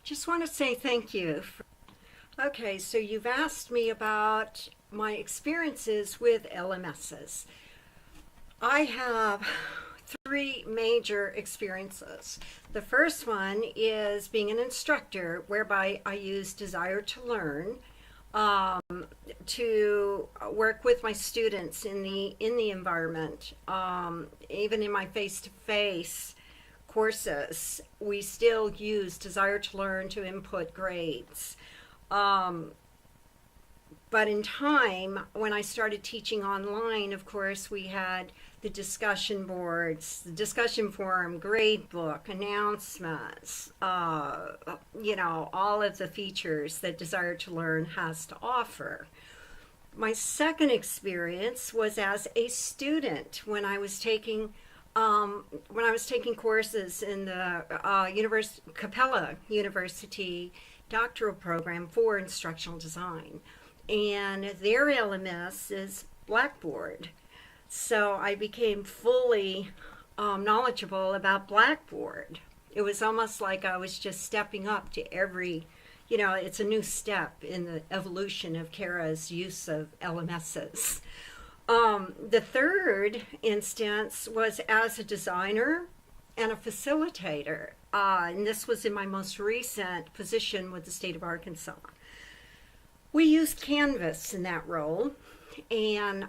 Just want to say thank you. Okay, so you've asked me about my experiences with LMSs. I have three major experiences. The first one is being an instructor, whereby I use Desire to Learn to work with my students in the environment. Even in my face-to-face courses, we still use Desire to Learn to input grades. Um, but in time, when I started teaching online, of course, we had the discussion boards, the discussion forum, grade book, announcements, all of the features that Desire to Learn has to offer. My second experience was as a student when I was taking courses in the Capella University doctoral program for instructional design, and their LMS is Blackboard. So I became fully knowledgeable about Blackboard. It was almost like I was just stepping up to it's a new step in the evolution of Kara's use of LMSs. The third instance was as a designer and a facilitator, and this was in my most recent position with the state of Arkansas. We used Canvas in that role, and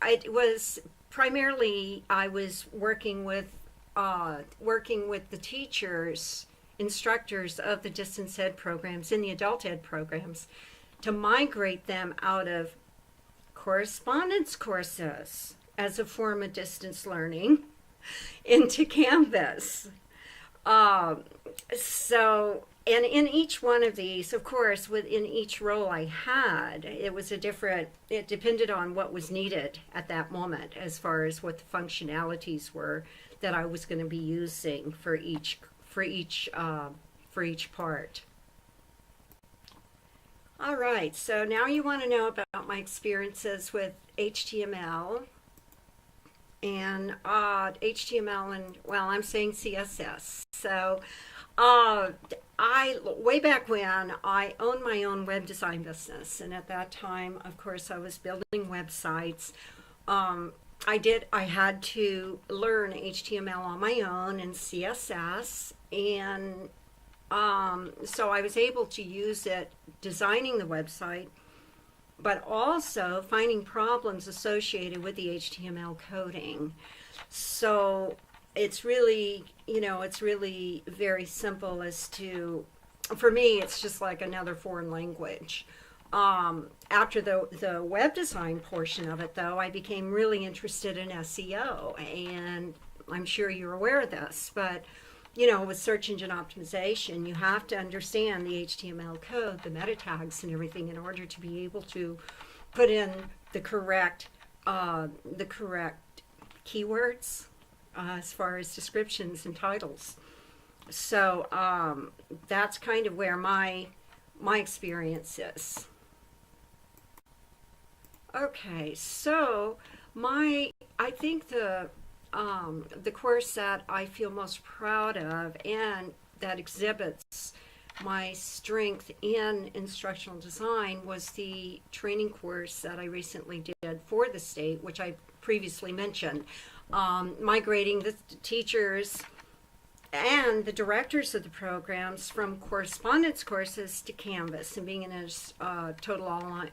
it was primarily I was working with the teachers, instructors of the distance ed programs in the adult ed programs to migrate them out of correspondence courses as a form of distance learning into Canvas. And in each one of these, of course, within each role I had, it depended on what was needed at that moment as far as what the functionalities were that I was going to be using for each part. All right, so now you want to know about my experiences with HTML and I'm saying CSS. So way back when, I owned my own web design business, and at that time, of course, I was building websites. I had to learn HTML on my own and CSS, and so I was able to use it designing the website, but also finding problems associated with the HTML coding. So it's really very simple for me, it's just like another foreign language. After the web design portion of it, though, I became really interested in SEO, and I'm sure you're aware of this, but with search engine optimization, you have to understand the HTML code, the meta tags and everything in order to be able to put in the correct keywords as far as descriptions and titles. So that's kind of where my experience is. Okay, so I think the course that I feel most proud of and that exhibits my strength in instructional design was the training course that I recently did for the state, which I previously mentioned, migrating the teachers and the directors of the programs from correspondence courses to Canvas and being in a total online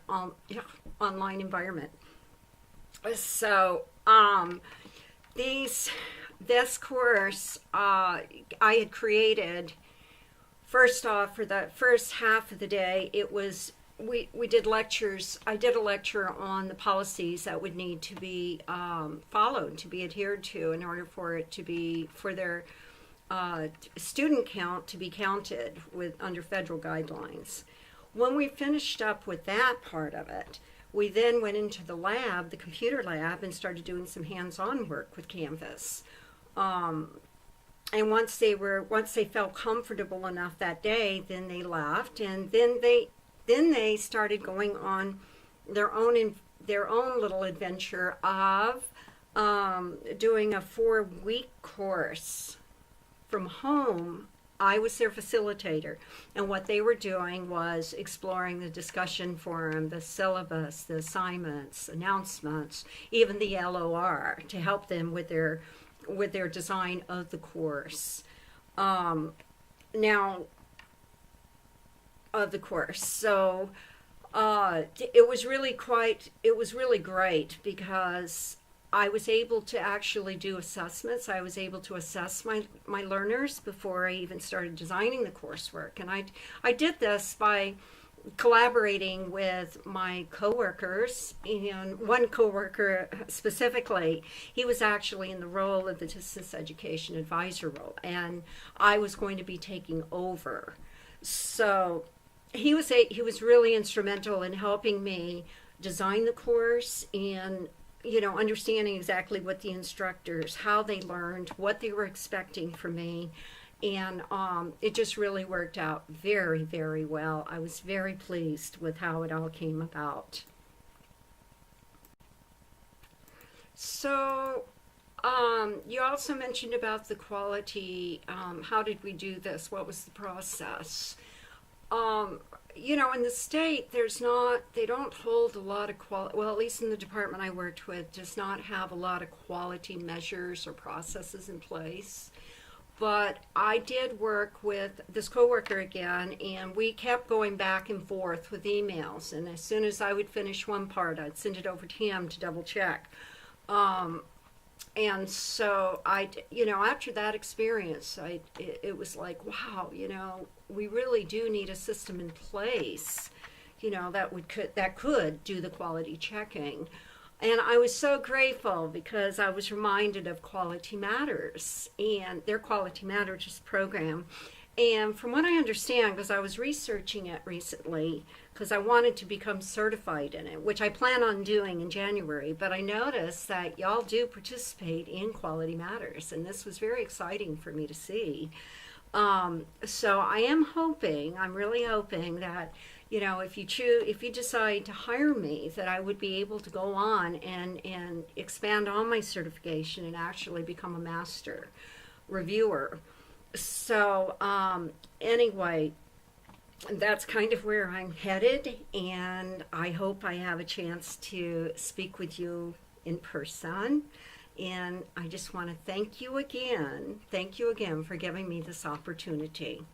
environment. So this course I had created. First off, for the first half of the day, we did lectures. I did a lecture on the policies that would need to be followed, to be adhered to, in order for their student count to be counted under federal guidelines. When we finished up with that part of it, we then went into the lab, the computer lab, and started doing some hands-on work with Canvas. And once they felt comfortable enough that day, then they left, and then they started going on their own little adventure of doing a 4-week course from home I was their facilitator. And what they were doing was exploring the discussion forum, the syllabus, the assignments, announcements, even the LOR to help them with their design of the course. Now, of the course. So it was really great because I was able to actually do assessments. I was able to assess my learners before I even started designing the coursework. And I did this by collaborating with my coworkers, and one coworker specifically, he was actually in the role of the distance education advisor role, and I was going to be taking over. So he was really instrumental in helping me design the course and understanding exactly what the instructors, how they learned, what they were expecting from me. And it just really worked out very, very well. I was very pleased with how it all came about. So you also mentioned about the quality. How did we do this? What was the process? In the state, they don't hold a lot of quality, well, at least in the department I worked with, does not have a lot of quality measures or processes in place. But I did work with this coworker again, and we kept going back and forth with emails. And as soon as I would finish one part, I'd send it over to him to double check. And so after that experience, it was like, wow, we really do need a system in place, that could do the quality checking. And I was so grateful because I was reminded of Quality Matters and their Quality Matters program. And from what I understand, because I was researching it recently, because I wanted to become certified in it, which I plan on doing in January, but I noticed that y'all do participate in Quality Matters, and this was very exciting for me to see. So I'm really hoping that if you decide to hire me, that I would be able to go on and expand on my certification and actually become a master reviewer. So anyway, that's kind of where I'm headed, and I hope I have a chance to speak with you in person. And I just want to thank you again for giving me this opportunity.